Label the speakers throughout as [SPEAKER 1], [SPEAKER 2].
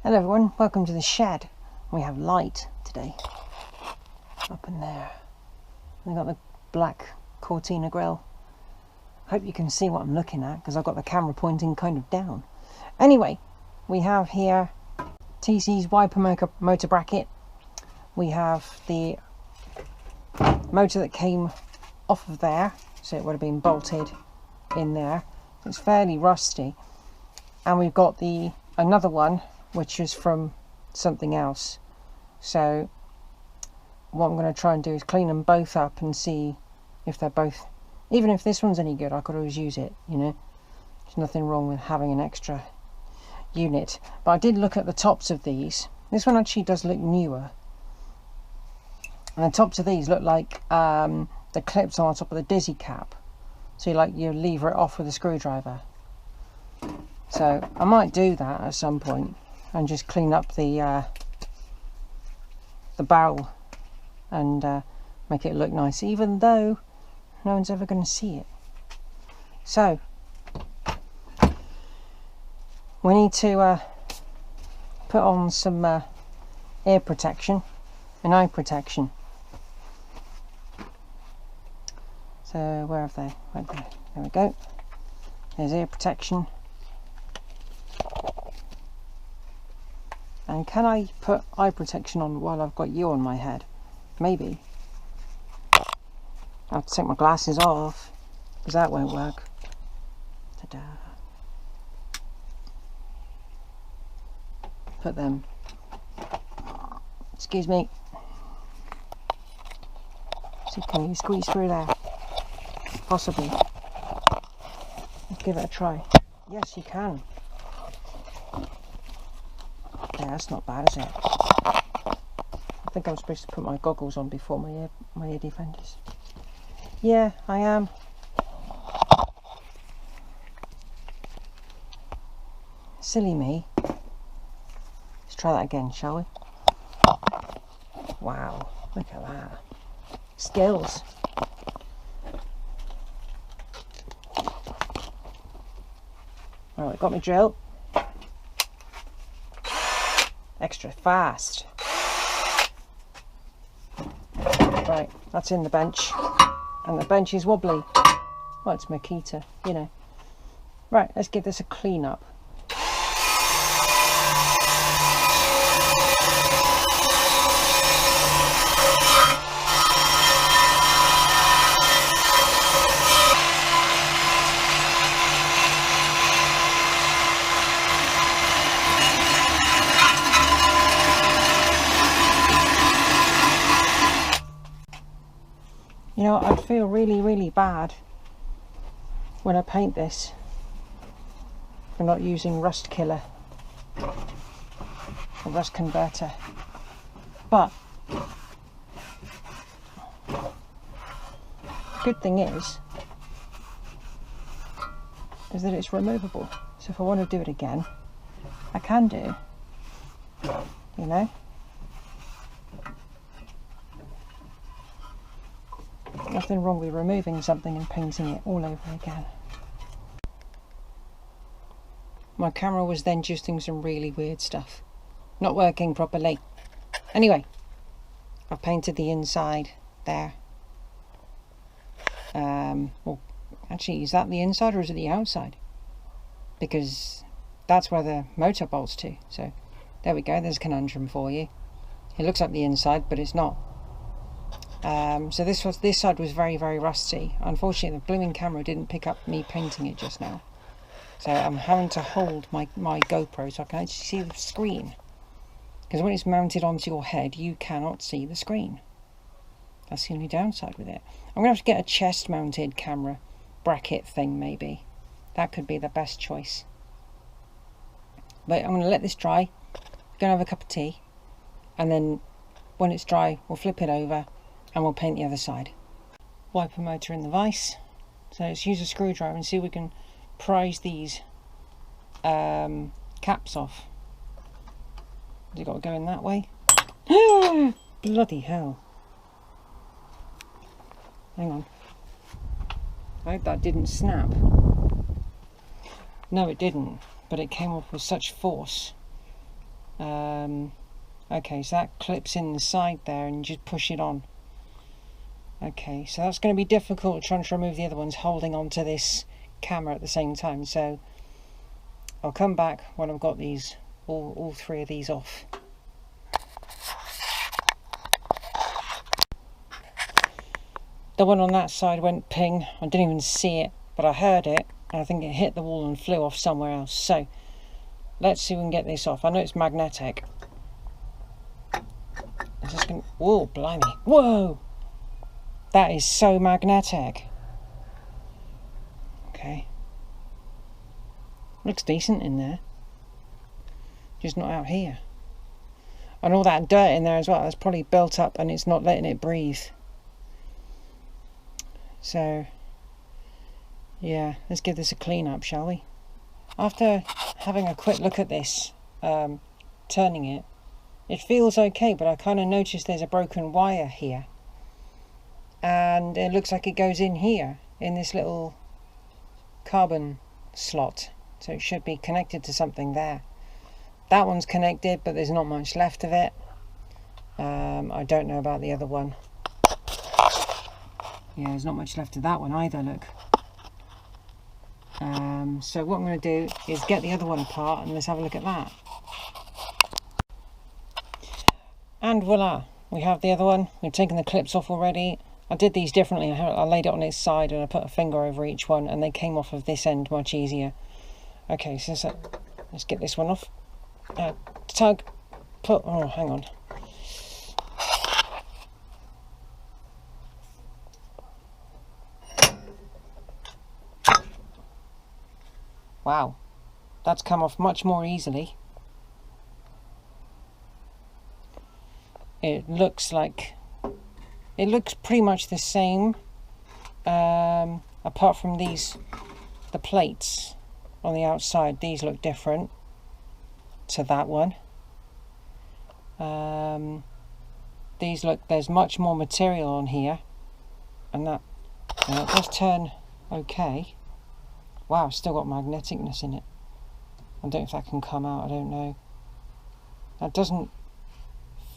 [SPEAKER 1] Hello everyone, welcome to the shed. We have light today. Up in there. We've got the black Cortina grill. Hope you can see what I'm looking at because I've got the camera pointing kind of down. Anyway, we have here TC's wiper motor bracket. We have the motor that came off of there, so it would have been bolted in there. It's fairly rusty. And we've got another one which is from something else. So what I'm going to try and do is clean them both up and see if they're both, even if this one's any good, I could always use it, you know. There's nothing wrong with having an extra unit. But I did look at the tops of these. This one actually does look newer. And the tops of these look like the clips on top of the Dizzy cap. So you lever it off with a screwdriver. So I might do that at some point and just clean up the barrel and make it look nice, even though no one's ever going to see it. So we need to put on some ear protection and eye protection. So where have they? Right there. There we go. There's ear protection. And can I put eye protection on while I've got you on my head? Maybe. I have to take my glasses off because that won't work. Ta-da. Put them. Excuse me. So can you squeeze through there? Possibly. Let's give it a try. Yes, you can. Yeah, that's not bad, is it? I think I'm supposed to put my goggles on before my ear defenders. Yeah, I am. Silly me. Let's try that again, shall we? Wow, look at that. Skills. Alright, got my drill. Extra fast. Right, that's in the bench. And the bench is wobbly. Well, it's Makita, you know. Right, let's give this a clean up. You know, I'd feel really bad when I paint this for not using rust killer or rust converter, but good thing is that it's removable, so if I want to do it again I can do, you know. Nothing wrong with removing something and painting it all over again. My camera was then just doing some really weird stuff, not working properly. Anyway, I've painted the inside there. Well, actually, is that the inside or is it the outside? Because that's where the motor bolts to. So there we go, there's a conundrum for you. It looks like the inside, but it's not. So this side was very rusty. Unfortunately, the blooming camera didn't pick up me painting it just now, so I'm having to hold my GoPro so I can actually see the screen, because when it's mounted onto your head you cannot see the screen. That's the only downside with it. I'm gonna have to get a chest mounted camera bracket thing, maybe. That could be the best choice. But I'm gonna let this dry, gonna have a cup of tea, and then when it's dry we'll flip it over and we'll paint the other side. Wiper motor in the vise. So let's use a screwdriver and see if we can prise these caps off. Has it got to go in that way? Bloody hell. Hang on. I hope that didn't snap. No, it didn't, but it came off with such force Okay, so that clips in the side there and you just push it on. Okay, so that's going to be difficult trying to remove the other ones holding onto this camera at the same time, so I'll come back when I've got these all three of these off. The one on that side went ping. I didn't even see it, but I heard it, and I think it hit the wall and flew off somewhere else. So let's see if we can get this off. I know it's magnetic. I'm just gonna, whoa, blimey, whoa! That is so magnetic. Okay. Looks decent in there. Just not out here. And all that dirt in there as well, that's probably built up and it's not letting it breathe. So, yeah, let's give this a clean up, shall we? After having a quick look at this, turning it, it feels okay, but I kind of noticed there's a broken wire here. And it looks like it goes in here, in this little carbon slot. So it should be connected to something there. That one's connected, but there's not much left of it. I don't know about the other one. Yeah, there's not much left of that one either, look. So what I'm going to do is get the other one apart and let's have a look at that. And voila, we have the other one. We've taken the clips off already. I did these differently. I laid it on its side and I put a finger over each one and they came off of this end much easier. Okay, so let's get this one off. Tug, put, oh, hang on. Wow, that's come off much more easily. It looks pretty much the same, apart from the plates on the outside. These look different to that one. These look, there's much more material on here, and that it does turn okay. Wow, still got magneticness in it. I don't know if that can come out, I don't know. That doesn't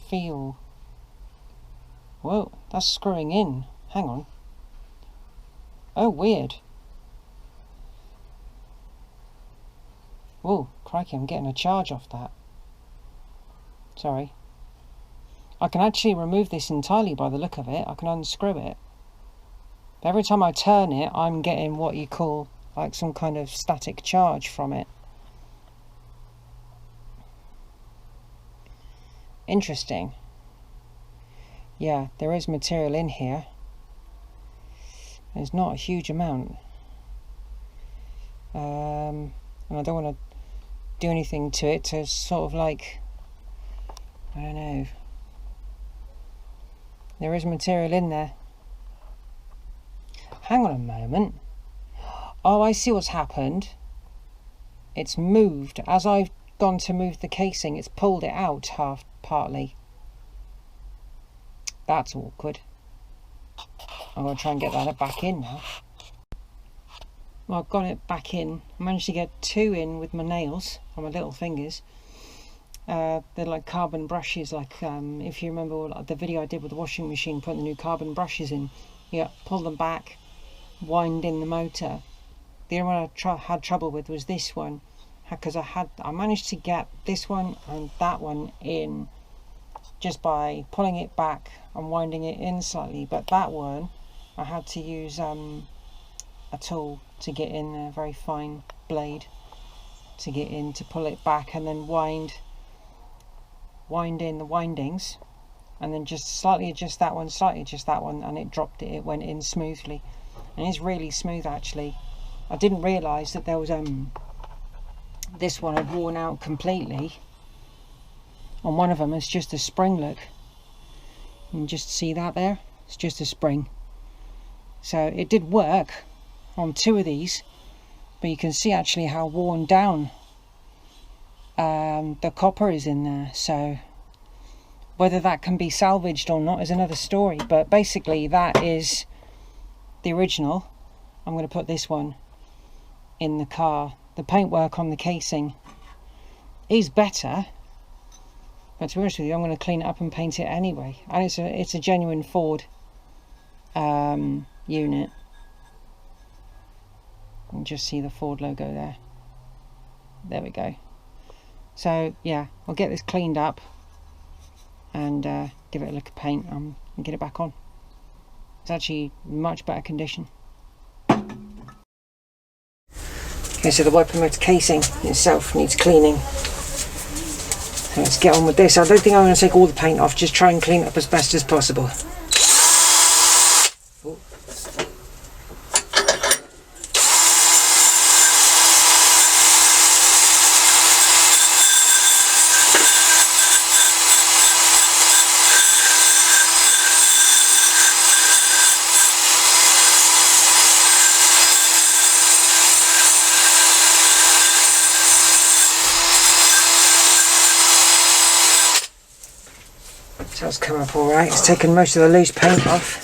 [SPEAKER 1] feel... Whoa, that's screwing in. Hang on. Oh, weird. Whoa, crikey, I'm getting a charge off that. Sorry. I can actually remove this entirely by the look of it. I can unscrew it. But every time I turn it, I'm getting what you call like some kind of static charge from it. Interesting. Yeah, there is material in here. There's not a huge amount. And I don't want to do anything to it to sort of like, I don't know. There is material in there. Hang on a moment. Oh, I see what's happened. It's moved. As I've gone to move the casing, it's pulled it out partly. That's awkward. I'm going to try and get that back in now. Well, I've got it back in. I managed to get two in with my nails on my little fingers. They're like carbon brushes, like if you remember the video I did with the washing machine, putting the new carbon brushes in. Yeah, pull them back, wind in the motor. The only one I had trouble with was this one, because I managed to get this one and that one in just by pulling it back and winding it in slightly, but that one I had to use a tool to get in there, a very fine blade to get in to pull it back and then wind in the windings and then just slightly adjust that one, and it dropped it, it went in smoothly, and it's really smooth actually. I didn't realise that there was this one had worn out completely. On one of them it's just a spring, look. You can just see that there, it's just a spring. So it did work on two of these, but you can see actually how worn down the copper is in there. So whether that can be salvaged or not is another story, but basically that is the original. I'm going to put this one in the car. The paintwork on the casing is better, But to be honest with you, I'm going to clean it up and paint it anyway. And it's a genuine Ford unit. You can just see the Ford logo there. There we go. So yeah, I'll get this cleaned up and give it a lick of paint and get it back on. It's actually much better condition. Okay, so the wiper motor casing itself needs cleaning. So let's get on with this. I don't think I'm going to take all the paint off, just try and clean it up as best as possible. Ooh. So it's come up alright. It's taken most of the loose paint off.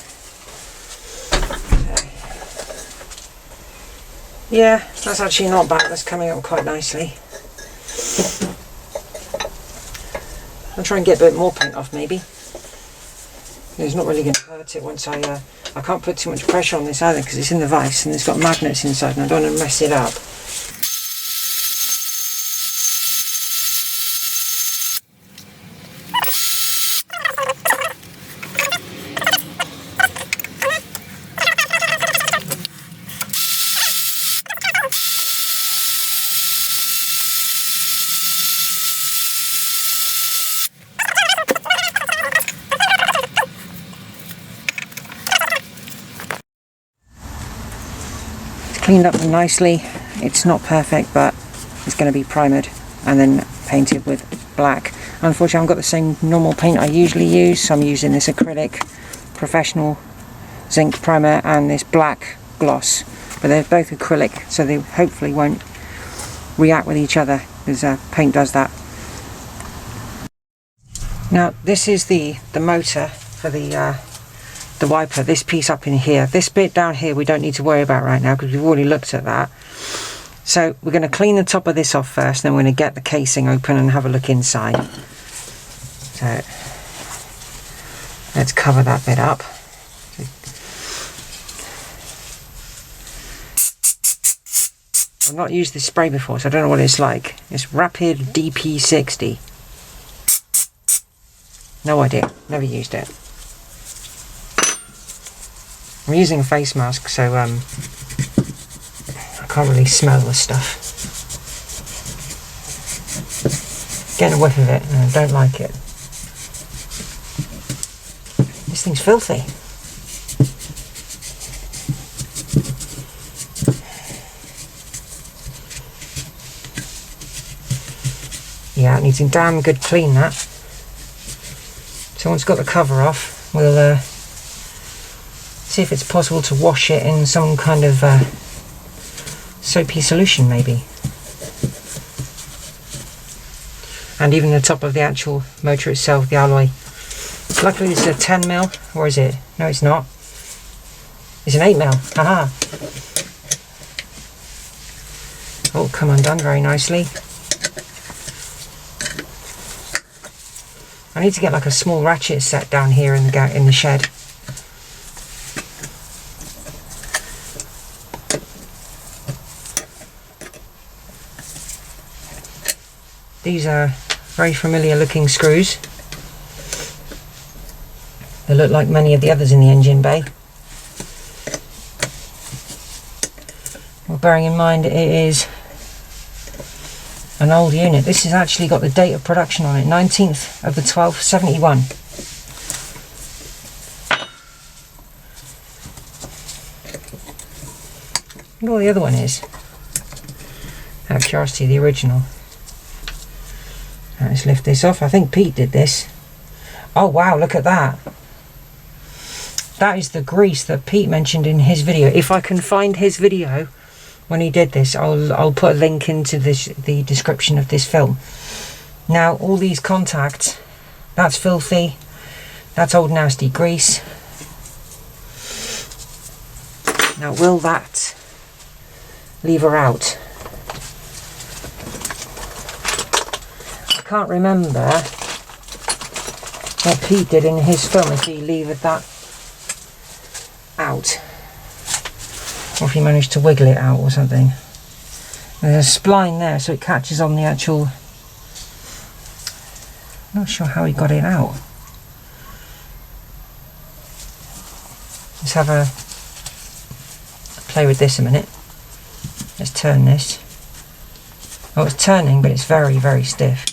[SPEAKER 1] Yeah, that's actually not bad. That's coming up quite nicely. I'll try and get a bit more paint off maybe. It's not really going to hurt it once I can't put too much pressure on this either because it's in the vise and it's got magnets inside and I don't want to mess it up. Cleaned up nicely. It's not perfect, but it's going to be primered and then painted with black. Unfortunately, I haven't got the same normal paint I usually use, so I'm using this acrylic professional zinc primer and this black gloss, but they're both acrylic, so they hopefully won't react with each other because paint does that. Now this is the motor for the wiper, this piece up in here. This bit down here we don't need to worry about right now because we've already looked at that. So we're going to clean the top of this off first, then we're going to get the casing open and have a look inside. So let's cover that bit up. I've not used this spray before, so I don't know what it's like. It's Rapid DP60. No idea, never used it. I'm using a face mask, so I can't really smell the stuff. Getting a whiff of it, and I don't like it. This thing's filthy. Yeah, it needs a damn good clean, that. So once it's got the cover off, we'll see if it's possible to wash it in some kind of soapy solution maybe. And even the top of the actual motor itself, the alloy. Luckily this is a 10mm, or is it? No, it's not. It's an 8mm, haha. Oh, come undone very nicely. I need to get like a small ratchet set down here in the shed. These are very familiar looking screws. They look like many of the others in the engine bay. Well, bearing in mind it is an old unit. This has actually got the date of production on it, 19th of the 12th, 71. Look what the other one is. Out of curiosity, the original. Let's lift this off. I think Pete did this. Oh wow, look at that. That is the grease that Pete mentioned in his video. If I can find his video when he did this, I'll put a link into the description of this film. Now all these contacts, that's filthy. That's old nasty grease. Now will that lever out? I can't remember what Pete did in his film if he levered that out, or if he managed to wiggle it out or something. There's a spline there so it catches on the actual, I'm not sure how he got it out. Let's have a play with this a minute. Let's turn this. Oh, it's turning, but it's very, very stiff.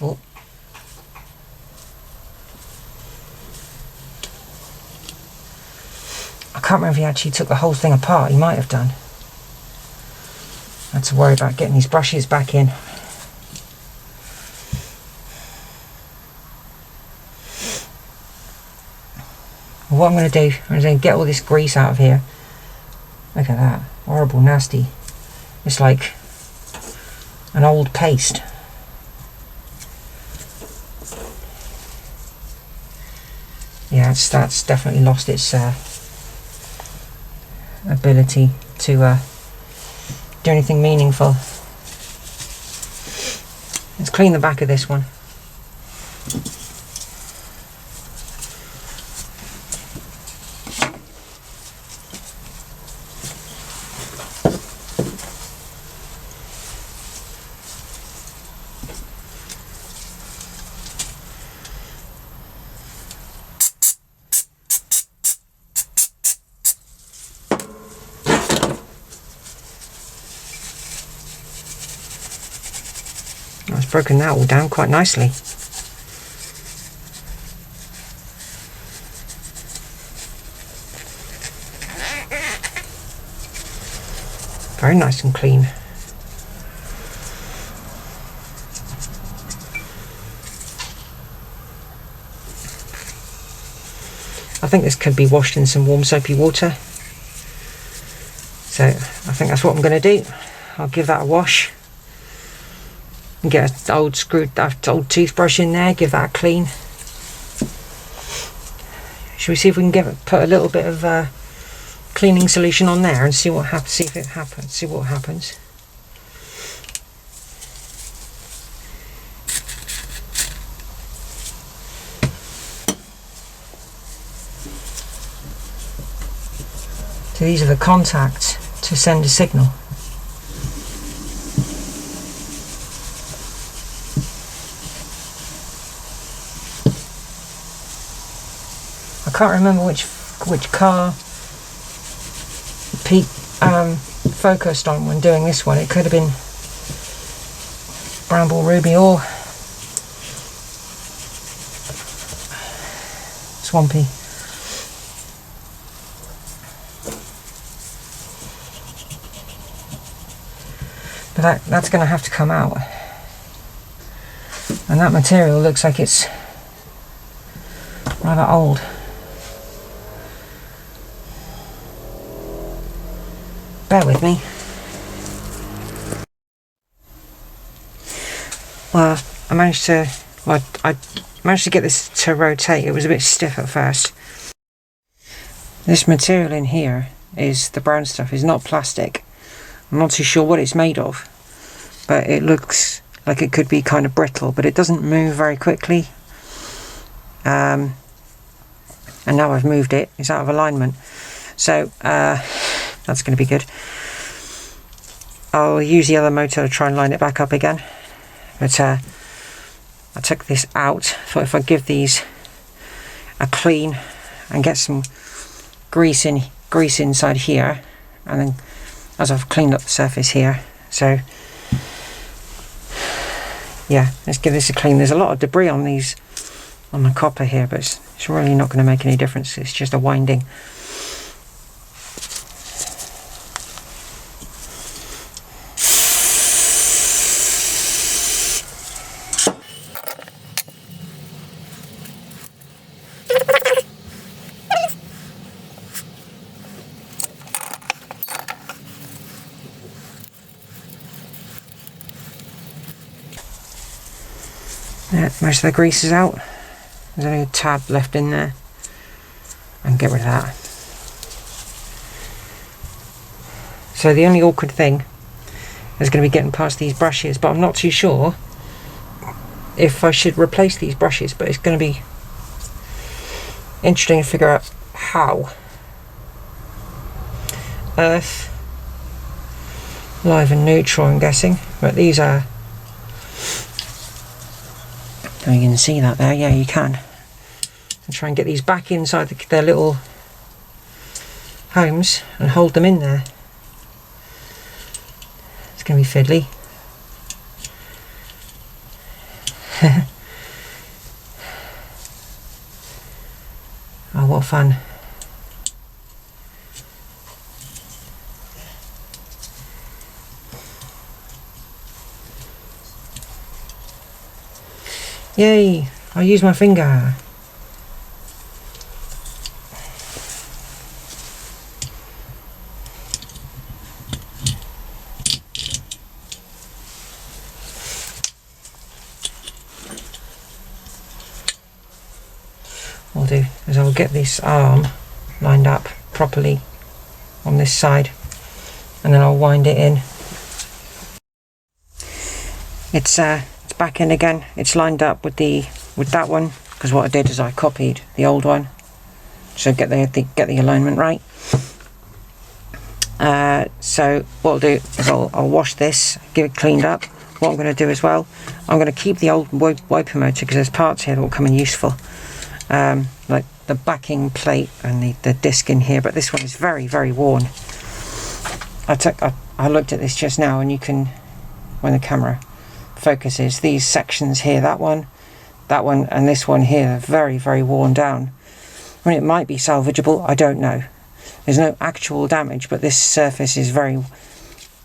[SPEAKER 1] Oh. I can't remember if he actually took the whole thing apart. He might have done. I had to worry about getting these brushes back in. What I'm going to do, I'm going to get all this grease out of here. Look at that. Horrible, nasty. It's like an old paste. Yeah, that's definitely lost its ability to do anything meaningful. Let's clean the back of this one. I've broken that all down quite nicely. Very nice and clean. I think this could be washed in some warm soapy water. So I think that's what I'm going to do. I'll give that a wash. And get an old toothbrush in there, give that a clean. Should we see if we can put a little bit of cleaning solution on there and see what happens? See if it happens. See what happens. So these are the contacts to send a signal. I can't remember which car Pete focused on when doing this one. It could have been Bramble Ruby or Swampy. But that's going to have to come out. And that material looks like it's rather old. Bear with me. Well, I managed to get this to rotate. It was a bit stiff at first. This material in here is the brown stuff, is not plastic. I'm not too sure what it's made of, but it looks like it could be kind of brittle, but it doesn't move very quickly. And now I've moved it, it's out of alignment. So that's going to be good. I'll use the other motor to try and line it back up again. But I took this out, thought if I give these a clean and get some grease inside here, and then as I've cleaned up the surface here. So yeah, let's give this a clean. There's a lot of debris on the copper here, but it's really not going to make any difference. It's just a winding. Yeah, most of the grease is out. There's only a tab left in there. I can get rid of that. So the only awkward thing is going to be getting past these brushes, but I'm not too sure if I should replace these brushes, but it's going to be Interesting to figure out how. Earth, live and neutral, I'm guessing, but these are, oh, you can see that there, yeah, you can. And try and get these back inside their little homes and hold them in there. It's going to be fiddly. Oh, what fun. Yay, I'll use my finger. What I'll do is I'll get this arm lined up properly on this side, and then I'll wind it in. It's back in again. It's lined up with that one, because what I did is I copied the old one, so get the alignment right. So what I'll do is I'll wash this, give it cleaned up. What I'm going to do as well, I'm going to keep the old wiper motor, because there's parts here that will come in useful, like the backing plate and the disc in here, but this one is very, very worn. I looked at this just now, and you can, when the camera focuses, these sections here, that one, and this one here are very, very worn down. I mean, it might be salvageable, I don't know. There's no actual damage, but this surface is very,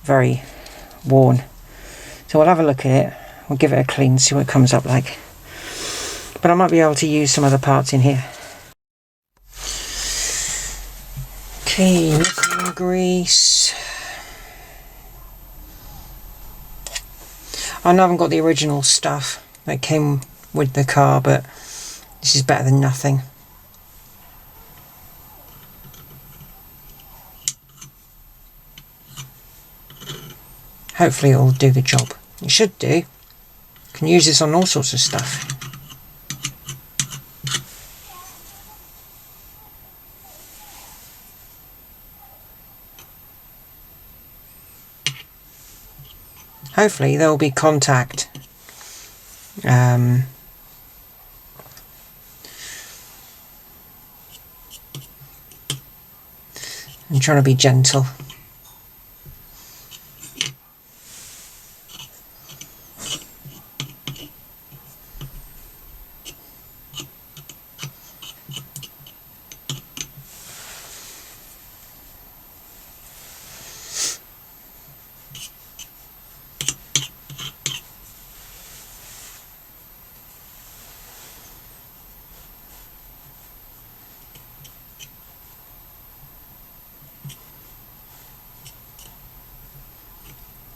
[SPEAKER 1] very worn. So we'll have a look at it, we'll give it a clean, see what it comes up like. But I might be able to use some other parts in here. Okay, lithium grease. I haven't got the original stuff that came with the car, but this is better than nothing. Hopefully it'll do the job. It should do. Can use this on all sorts of stuff. Hopefully there will be contact. I'm trying to be gentle.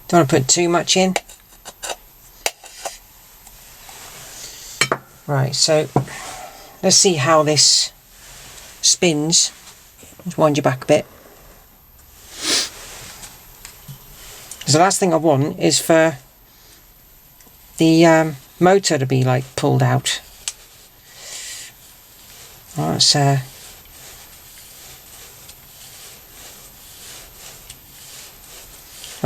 [SPEAKER 1] Don't want to put too much in. Right, so let's see how this spins. Let's wind you back a bit. Because the last thing I want is for the motor to be like pulled out. Well, that's it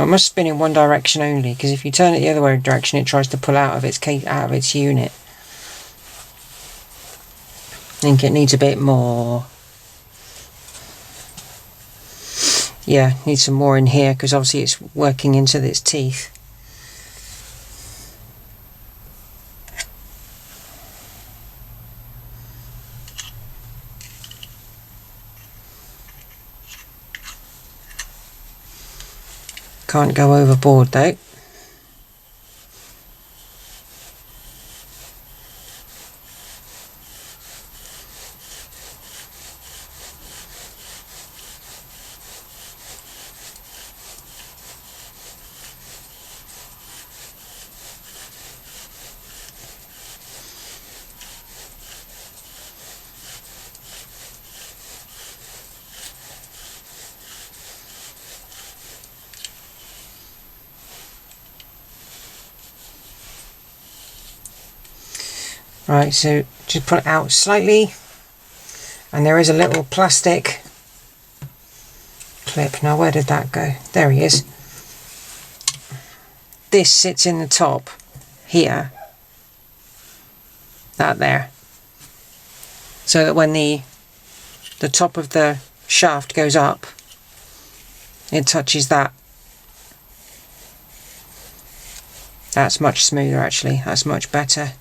[SPEAKER 1] must spin in one direction only, because if you turn it the other direction, it tries to pull out of its unit. I think it needs a bit more. Yeah, needs some more in here, because obviously it's working into its teeth. Can't go overboard though. Right, so just put it out slightly, And there is a little plastic clip. Now where did that go? There he is. This sits in the top here, that there, so that when the top of the shaft goes up, it touches that. That's much smoother actually, that's much better.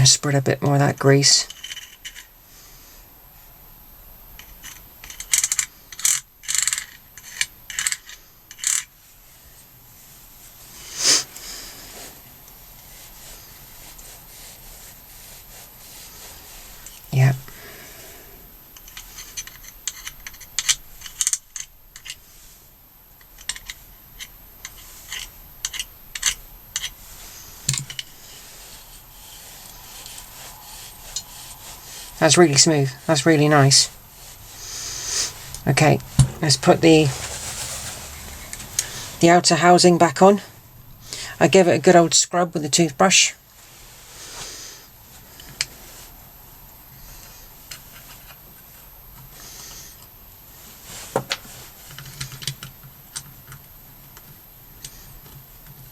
[SPEAKER 1] Spread a bit more of that grease. Yeah. That's really smooth. That's really nice. Okay, let's put the outer housing back on. I gave it a good old scrub with a toothbrush.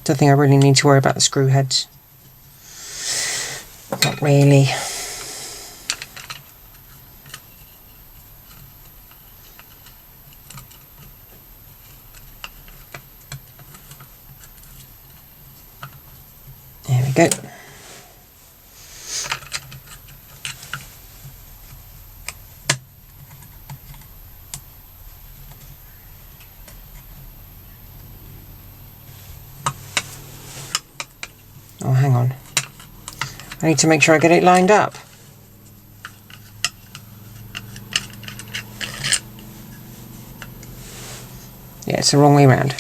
[SPEAKER 1] Don't think I really need to worry about the screw heads. Not really. There we go. Oh, hang on. I need to make sure I get it lined up. Yeah, it's the wrong way round.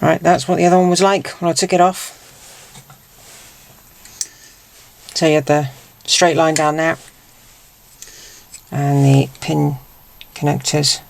[SPEAKER 1] Right, that's what the other one was like when I took it off. So you had the straight line down there and the pin connectors.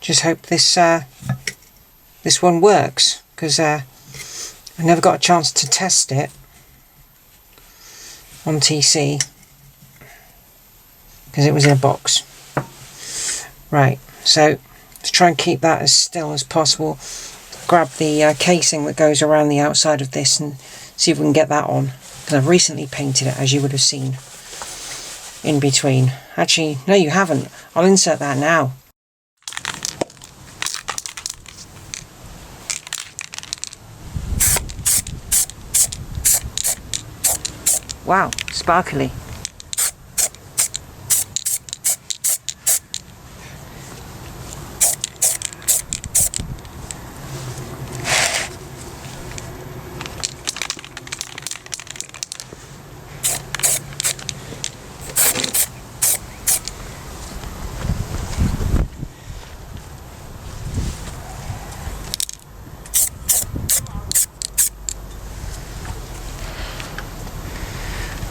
[SPEAKER 1] Just hope this one works, because I never got a chance to test it on TC because it was in a box. Right, so let's try and keep that as still as possible. Grab the casing that goes around the outside of this and see if we can get that on, because I've recently painted it, as you would have seen in between. Actually, no, you haven't. I'll insert that now. Wow, sparkly.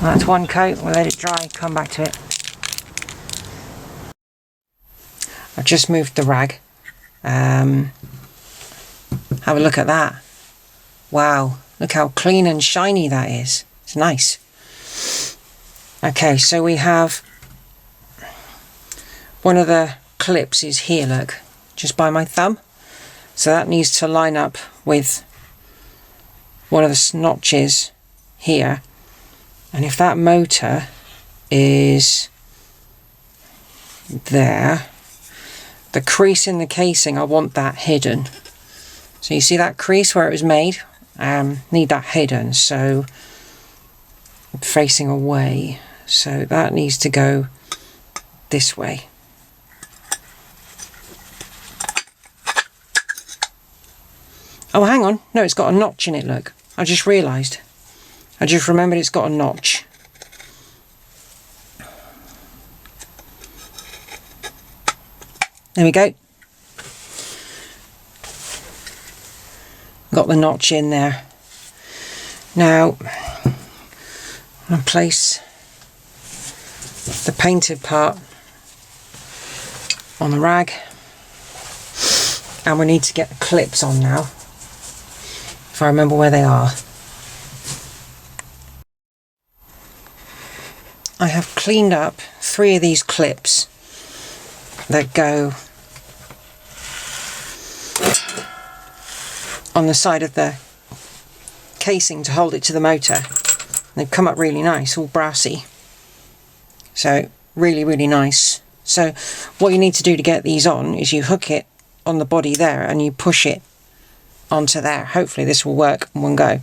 [SPEAKER 1] That's one coat. We'll let it dry, come back to it. I've just moved the rag. Have a look at that. Wow, look how clean and shiny that is. It's nice. Okay, so we have one of the clips is here, look, just by my thumb. So that needs to line up with one of the notches here. And if that motor is there, the crease in the casing, I want that hidden. So you see that crease where it was made? Need that hidden, so facing away. So that needs to go this way. Oh, hang on. No, it's got a notch in it, look. I just realised. I just remembered it's got a notch. There we go. Got the notch in there. Now, I'll place the painted part on the rag. And we need to get the clips on now, if I remember where they are. I have cleaned up 3 of these clips that go on the side of the casing to hold it to the motor. They've come up really nice, all brassy. So really, really nice. So what you need to do to get these on is you hook it on the body there and you push it onto there. Hopefully this will work in one go.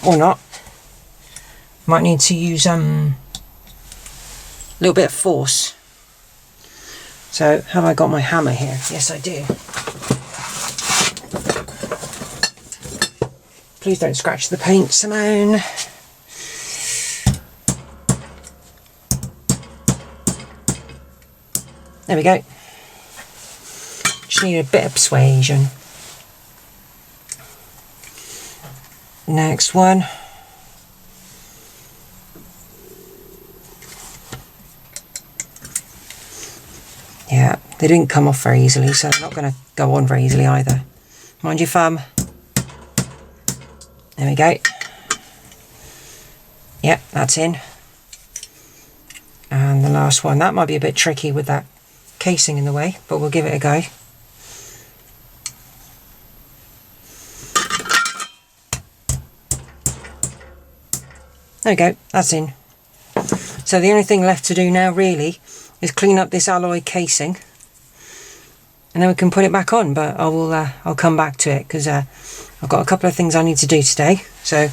[SPEAKER 1] Or not. Might need to use a little bit of force. So have I got my hammer here? Yes, I do. Please don't scratch the paint, Simone. There we go. Just need a bit of persuasion. Next one. Yeah, they didn't come off very easily, so they're not going to go on very easily either. Mind your thumb. There we go. Yep, that's in. And the last one, that might be a bit tricky with that casing in the way, but we'll give it a go. There we go, that's in. So the only thing left to do now really is clean up this alloy casing, and then we can put it back on, but I'll come back to it because I've got a couple of things I need to do today. So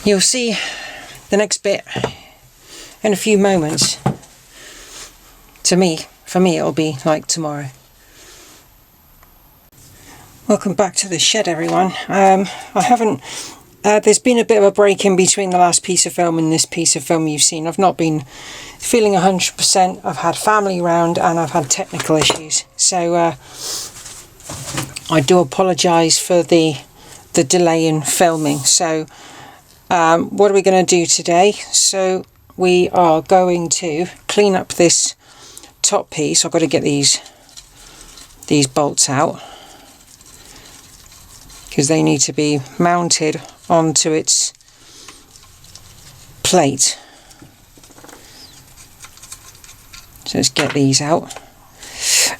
[SPEAKER 1] you'll see the next bit in a few moments. For me it'll be like tomorrow. Welcome back to the shed, everyone. There's been a bit of a break in between the last piece of film and this piece of film you've seen. I've not been feeling 100%. I've had family round and I've had technical issues. So I do apologise for the delay in filming. So what are we going to do today? So we are going to clean up this top piece. I've got to get these bolts out because they need to be mounted onto its plate. So let's get these out.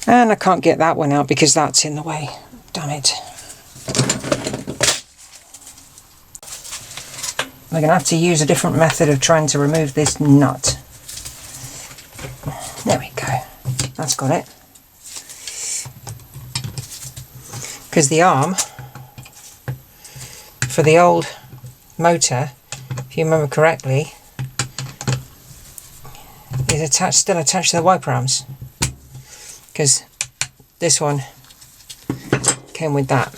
[SPEAKER 1] And I can't get that one out because that's in the way. Damn it. We're going to have to use a different method of trying to remove this nut. There we go. That's got it. Because the arm for the old motor, if you remember correctly, is still attached to the wiper arms. Because this one came with that,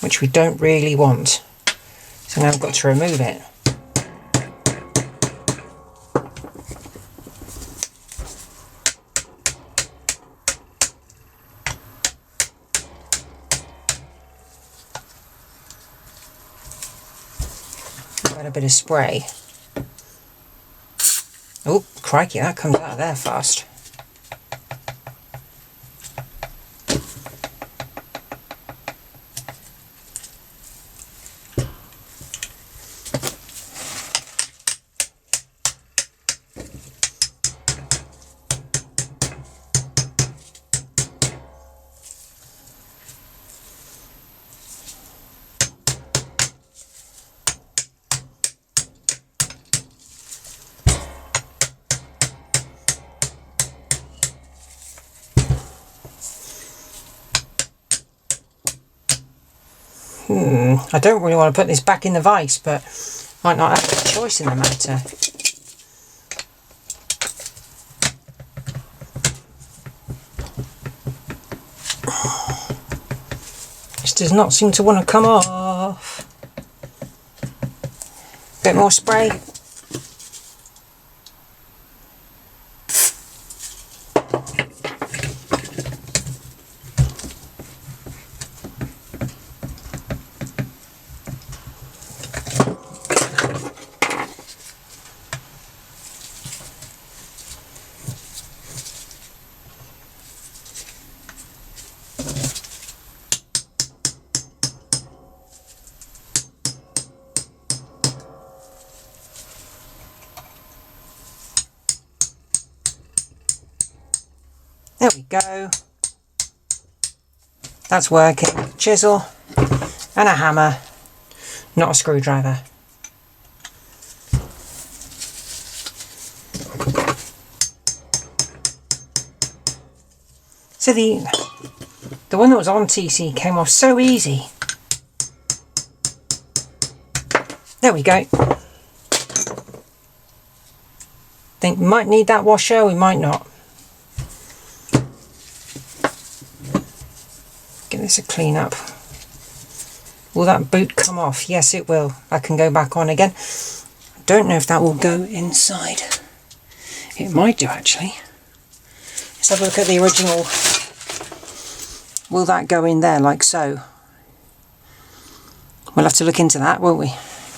[SPEAKER 1] which we don't really want. So now I've got to remove it. Add a bit of spray. Oh, crikey, that comes out of there fast. I don't really want to put this back in the vise, but might not have a choice in the matter. This does not seem to want to come off. Bit more spray. There we go. That's working. Chisel and a hammer, not a screwdriver. So the one that was on TC came off so easy. There we go. Think we might need that washer, we might not. Give this a clean up. Will that boot come off? Yes, it will. I can go back on again. I don't know if that will go inside. It might do, actually. Let's have a look at the original. Will that go in there like so? We'll have to look into that, won't we?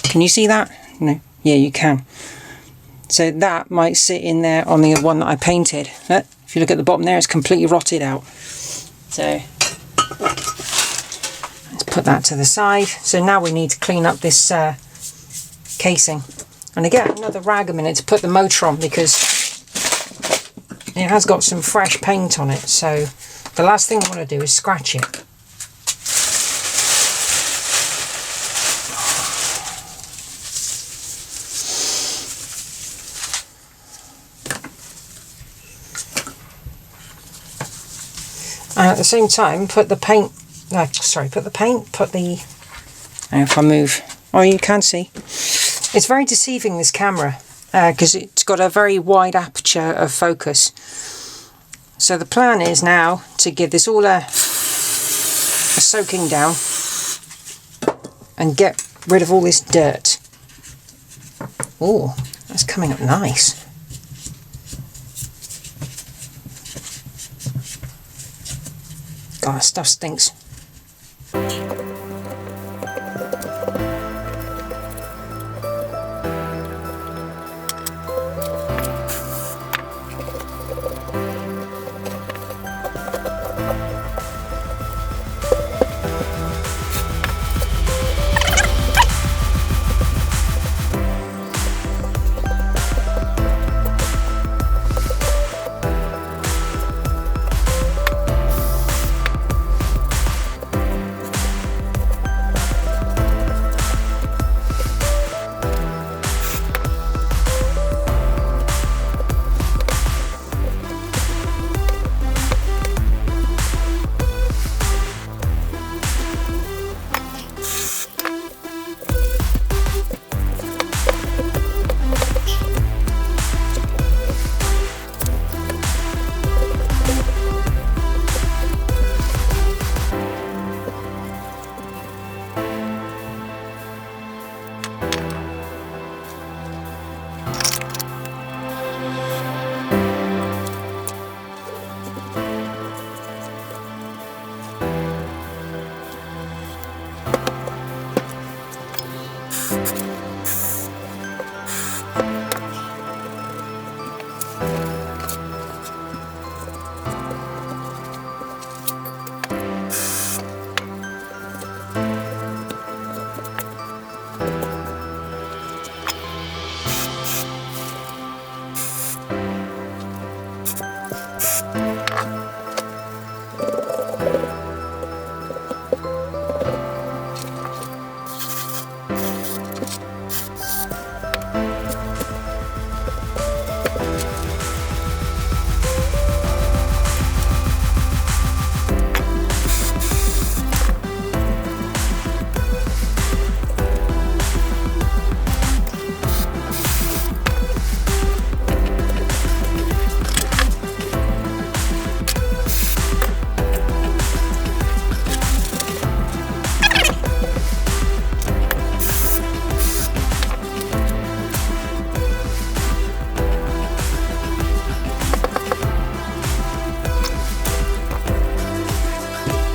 [SPEAKER 1] Can you see that? No. Yeah, you can. So that might sit in there on the one that I painted. If you look at the bottom there, it's completely rotted out. So let's put that to the side. So now we need to clean up this casing. And again, another rag a minute to put the motor on, because it has got some fresh paint on it. So the last thing I want to do is scratch it. And at the same time, put the paint, if I move, oh, you can see. It's very deceiving, this camera, because it's got a very wide aperture of focus. So the plan is now to give this all a soaking down and get rid of all this dirt. Oh, that's coming up nice. God, that stuff stinks.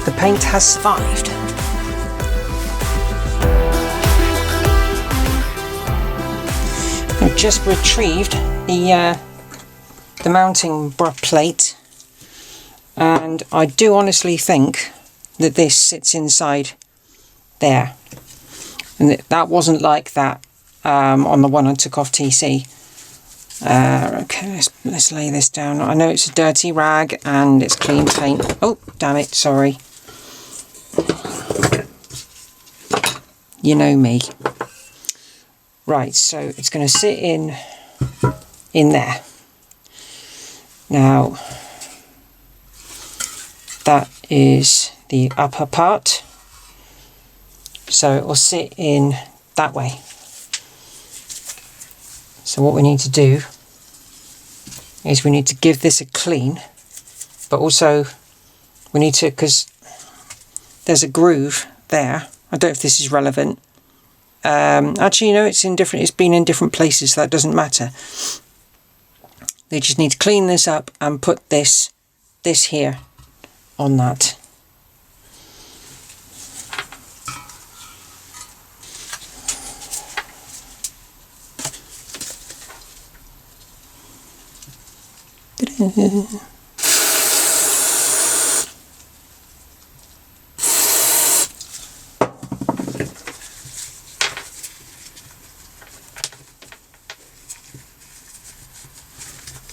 [SPEAKER 1] The paint has survived. I've just retrieved the mounting plate, and I do honestly think that this sits inside there, and that wasn't like that on the one I took off TC. Okay, let's lay this down. I know it's a dirty rag and it's clean paint. Oh, damn it, sorry. You know me. Right, so it's going to sit in there. Now, that is the upper part. So it will sit in that way. So what we need to do is we need to give this a clean, but also we need to, because there's a groove there. I don't know if this is relevant. Actually, you know, it's been in different places, so that doesn't matter. They just need to clean this up and put this here on that.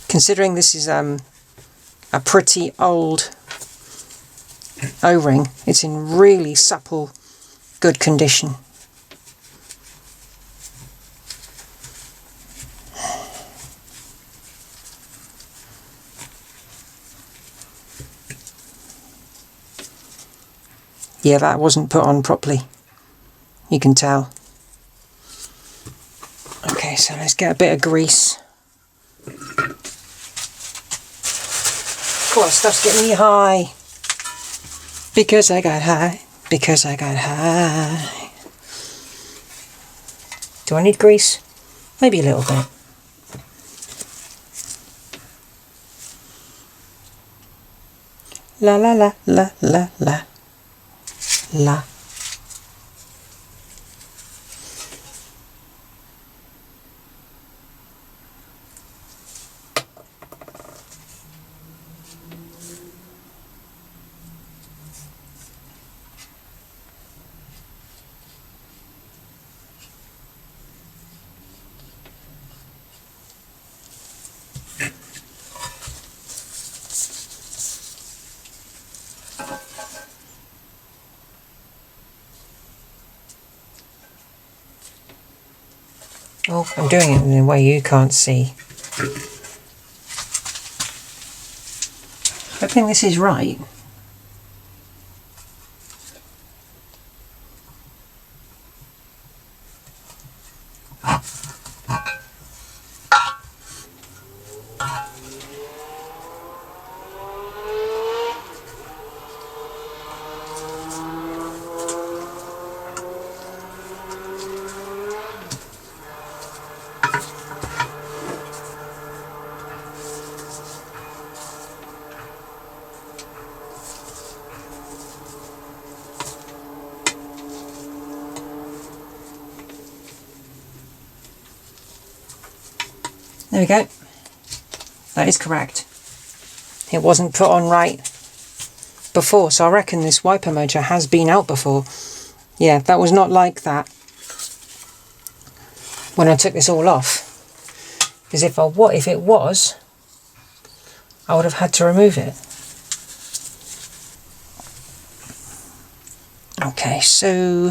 [SPEAKER 1] Considering this is a pretty old O-ring, it's in really supple, good condition. Yeah, that wasn't put on properly. You can tell. Okay, so let's get a bit of grease. Cool, stuff's getting me high. Because I got high. Because I got high. Do I need grease? Maybe a little bit. La la la la la la. La. Oh, I'm doing it in a way you can't see. I think this is right. There we go. That is correct. It wasn't put on right before, so I reckon this wiper motor has been out before. Yeah, that was not like that when I took this all off. Because if it was, I would have had to remove it. Okay, so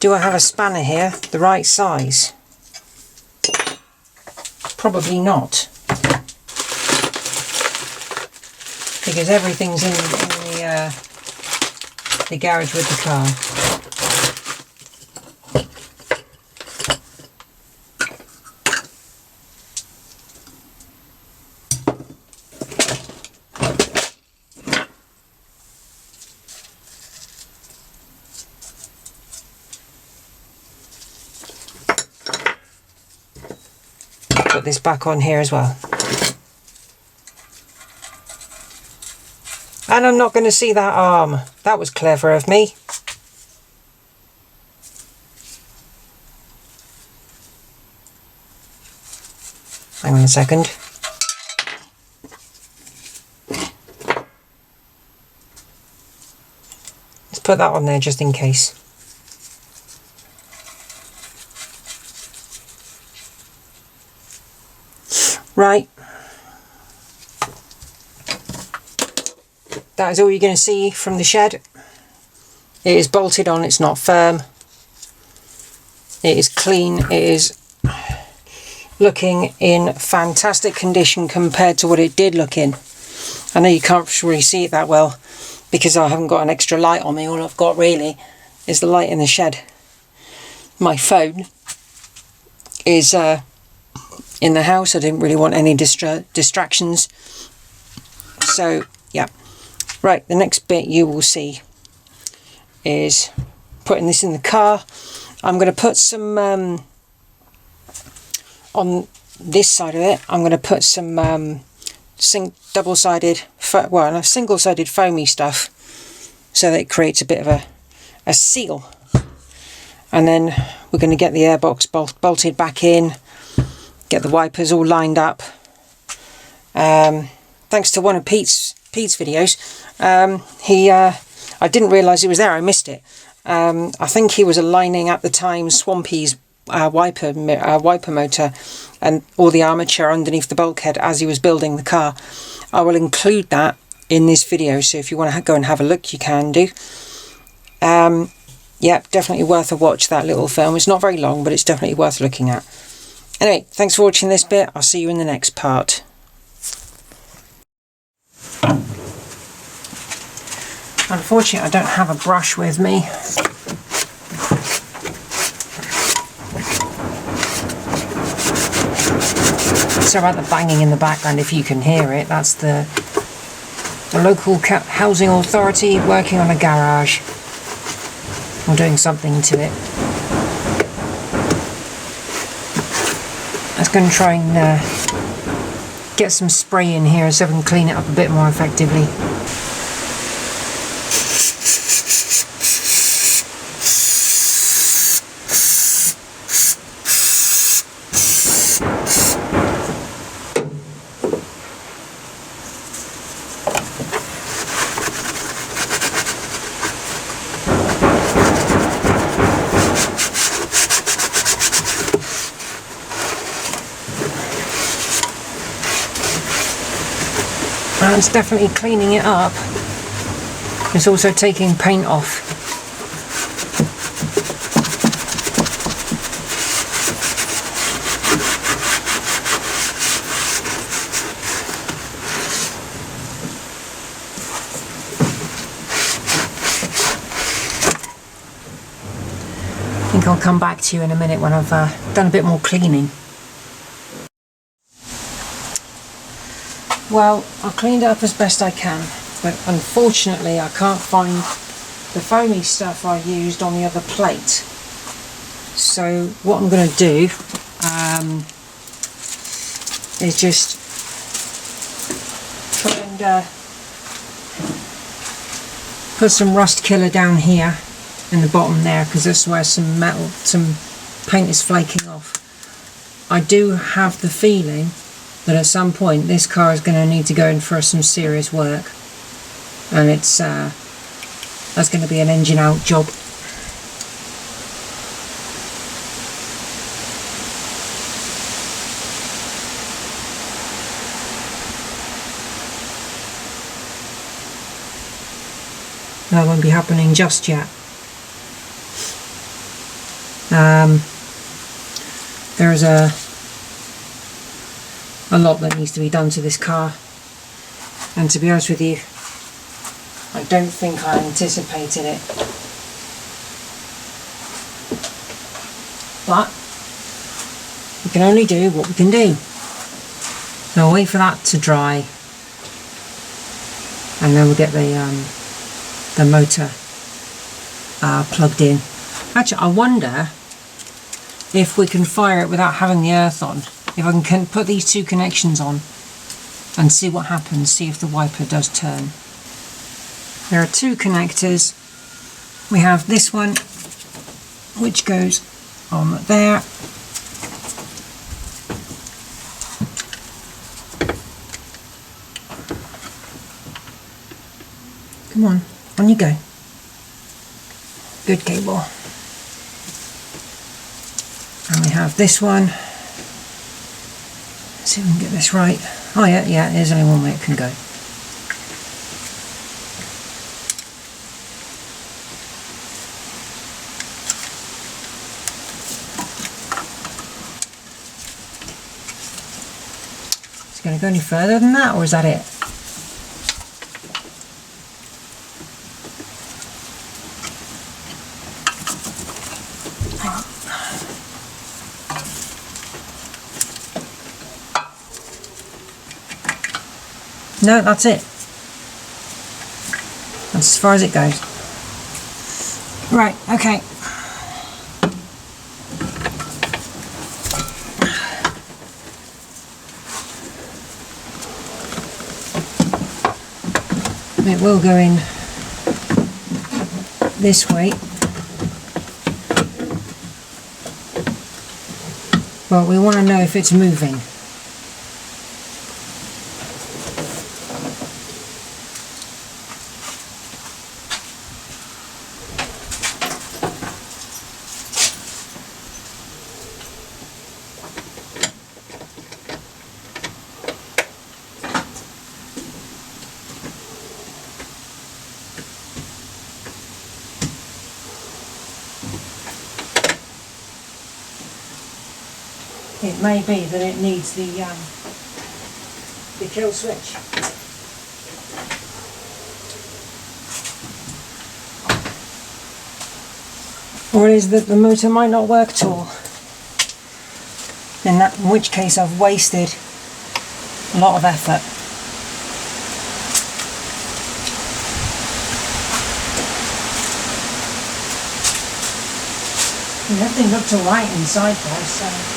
[SPEAKER 1] Do I have a spanner here the right size? Probably not, because everything's in the garage with the car. Put this back on here as well. And I'm not going to see that arm. That was clever of me. Hang on a second. Let's put that on there just in case. Right. That is all you're going to see from the shed. It is bolted on, it's not firm. It is clean, it is looking in fantastic condition compared to what it did look in. I know you can't really see it that well because I haven't got an extra light on me. All I've got really is the light in the shed. My phone is in the house. I didn't really want any distractions. So, yeah. Right, the next bit you will see is putting this in the car. I'm going to put some, on this side of it, I'm going to put some double-sided, well, no, single-sided foamy stuff so that it creates a bit of a seal. And then we're going to get the airbox bolted back in, get the wipers all lined up. Thanks to one of Pete's videos, I didn't realise it was there, I missed it. I think he was aligning at the time Swampy's wiper motor and all the armature underneath the bulkhead as he was building the car. I will include that in this video, so if you want to go and have a look, you can do. Yeah, definitely worth a watch, that little film. It's not very long, but it's definitely worth looking at. Anyway, thanks for watching this bit. I'll see you in the next part. Unfortunately, I don't have a brush with me. Sorry about the banging in the background if you can hear it. That's the local housing authority working on a garage. Or doing something to it. I was going to try and get some spray in here so I can clean it up a bit more effectively. And it's definitely cleaning it up. It's also taking paint off. I think I'll come back to you in a minute when I've done a bit more cleaning. Well, I've cleaned it up as best I can, but unfortunately I can't find the foamy stuff I used on the other plate. So what I'm going to do is just try and put some rust killer down here in the bottom there, because that's where some paint is flaking off. I do have the feeling that at some point this car is going to need to go in for some serious work, and it's that's going to be an engine out job. That won't be happening just yet. There's a lot that needs to be done to this car, and to be honest with you, I don't think I anticipated it. But we can only do what we can do. So I'll wait for that to dry, and then we'll get the motor plugged in. Actually, I wonder if we can fire it without having the earth on. If I can put these two connections on and see what happens, see if the wiper does turn. There are two connectors. We have this one, which goes on there. Come on you go. Good cable. And we have this one. Let's see if we can get this right. Oh yeah, there's only one way it can go. Is it going to go any further than that, or is that it? No, that's it. That's as far as it goes. Right, okay. It will go in this way. But we want to know if it's moving. It may be that it needs the kill switch. Or it is that the motor might not work at all. In which case I've wasted a lot of effort. And everything looked alright inside there, so.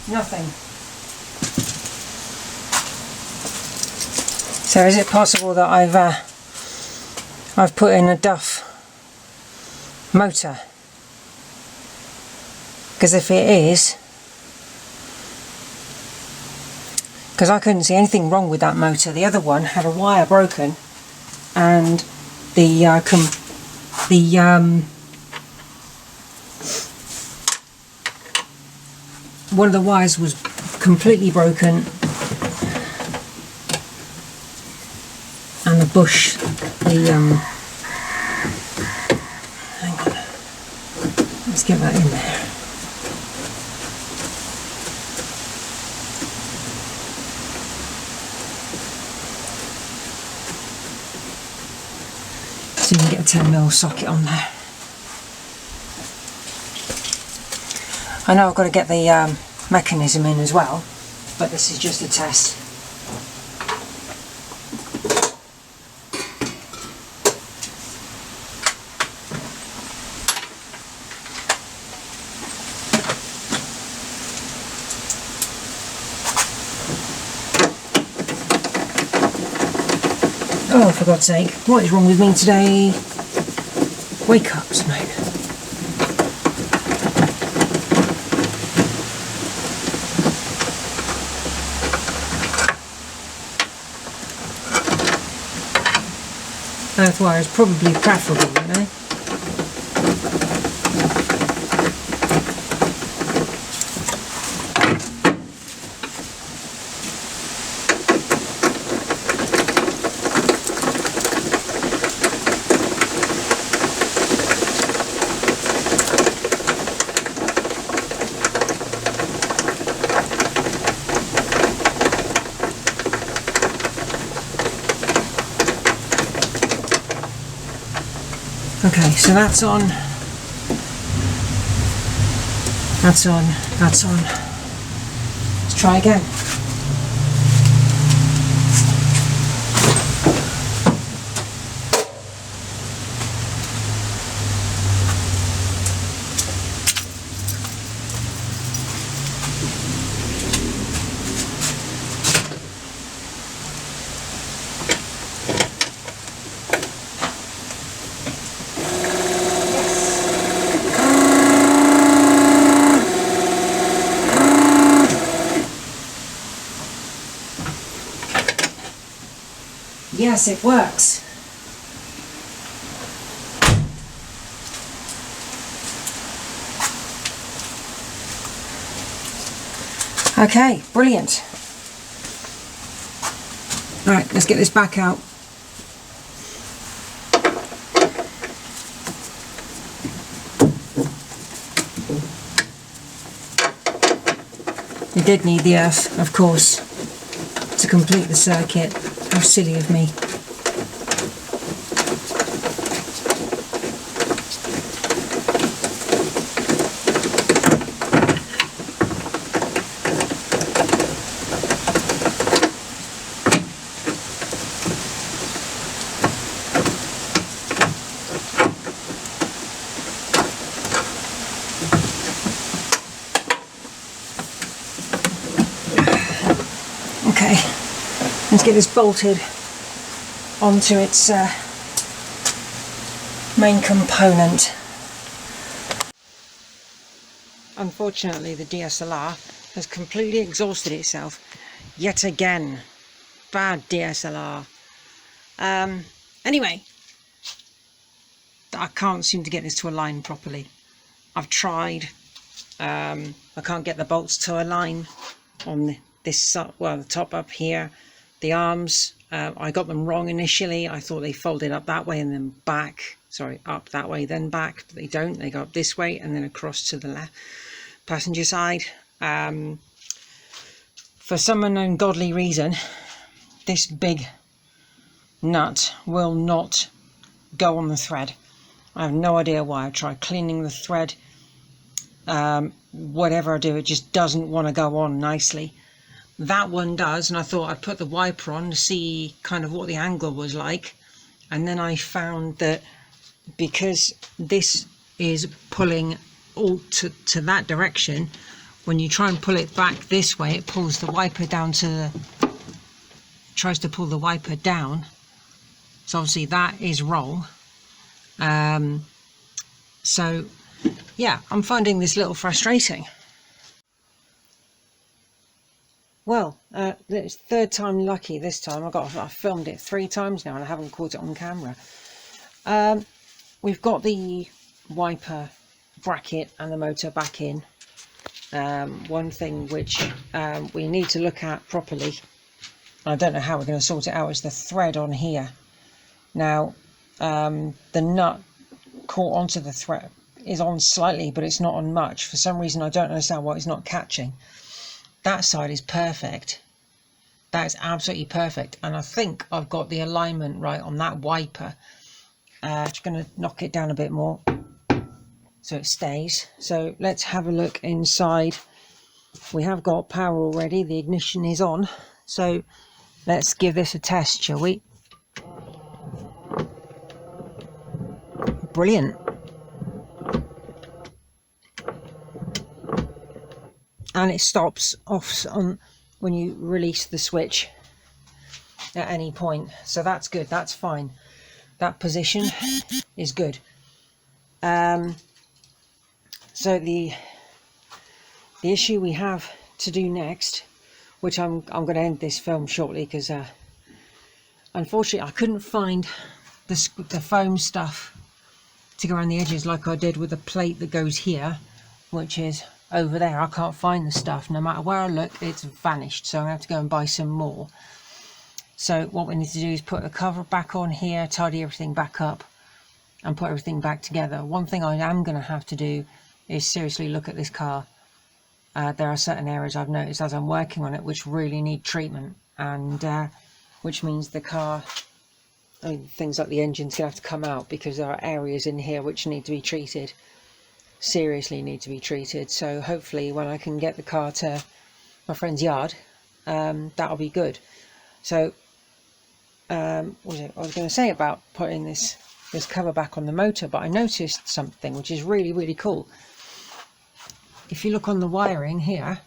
[SPEAKER 1] Nothing. So is it possible that I've put in a Duff motor? Because if it is, because I couldn't see anything wrong with that motor. The other one had a wire broken, and one of the wires was completely broken, and the bush, hang on, let's get that in there. So you can get a 10mm socket on there. I know I've got to get the mechanism in as well, but this is just a test. Oh, for God's sake, what is wrong with me today? Wake up, Smoke. Earth wire is probably preferable, you know. Okay, so that's on, that's on, that's on. Let's try again. Yes, it works. Okay, brilliant. All right, let's get this back out. You did need the earth, of course, to complete the circuit. How silly of me. Okay, let's get this bolted onto its main component. Unfortunately, the DSLR has completely exhausted itself yet again. Bad DSLR. Anyway, I can't seem to get this to align properly. I've tried. I can't get the bolts to align on this, well, the top up here. The arms, I got them wrong initially. I thought they folded up that way and then back. Sorry, up that way, then back. But they don't. They go up this way and then across to the left passenger side. For some unknown godly reason, this big nut will not go on the thread. I have no idea why. I tried cleaning the thread. Whatever I do, it just doesn't want to go on nicely. That one does, and I thought I'd put the wiper on to see kind of what the angle was like. And then I found that because this is pulling all to that direction, when you try and pull it back this way, it pulls the wiper down to the, tries to pull the wiper down. So obviously that is wrong. So yeah, I'm finding this a little frustrating. Well, it's third time lucky this time. I've filmed it 3 times now and I haven't caught it on camera. We've got the wiper bracket and the motor back in. One thing which we need to look at properly, I don't know how we're going to sort it out, is the thread on here. Now, the nut caught onto the thread is on slightly, but it's not on much. For some reason, I don't understand why it's not catching. That side is perfect. That is absolutely perfect. And I think I've got the alignment right on that wiper. Just going to knock it down a bit more so it stays. So let's have a look inside. We have got power already. The ignition is on. So let's give this a test, shall we? Brilliant. And it stops off on when you release the switch at any point. So that's good. That's fine. That position is good. So the issue we have to do next, which I'm going to end this film shortly because unfortunately I couldn't find the foam stuff to go around the edges like I did with the plate that goes here, which is over there. I can't find the stuff. No matter where I look, it's vanished. So I'm going to have to go and buy some more. So what we need to do is put the cover back on here, tidy everything back up and put everything back together. One thing I am going to have to do is seriously look at this car. There are certain areas I've noticed as I'm working on it which really need treatment, and which means the car I mean, things like the engine's going to have to come out because there are areas in here which need to be treated, seriously need to be treated. So hopefully when I can get the car to my friend's yard, that'll be good. So what was it I was going to say about putting this cover back on the motor, but I noticed something which is really, really cool. If you look on the wiring here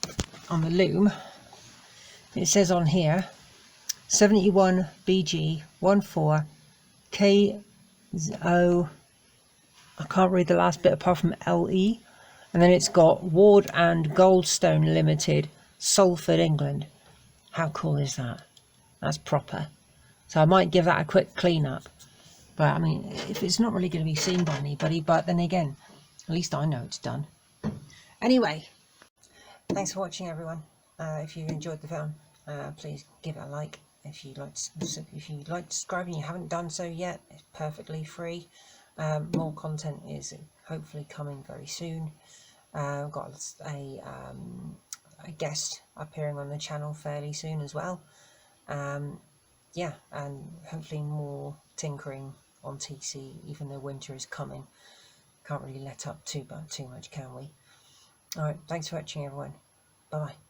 [SPEAKER 1] on the loom, it says on here 71 BG 14 KO, I can't read the last bit apart from LE, and then it's got Ward and Goldstone Limited, Salford, England. How cool is that? That's proper. So I might give that a quick clean up, but I mean, if it's not really going to be seen by anybody, but then again, at least I know it's done. Anyway, thanks for watching, everyone. If you enjoyed the film, please give it a like. If you'd like to subscribe and you haven't done so yet, it's perfectly free. More content is hopefully coming very soon. I've got a guest appearing on the channel fairly soon as well. Yeah, and hopefully more tinkering on TC, even though winter is coming. Can't really let up too much, can we? Alright, thanks for watching, everyone. Bye bye.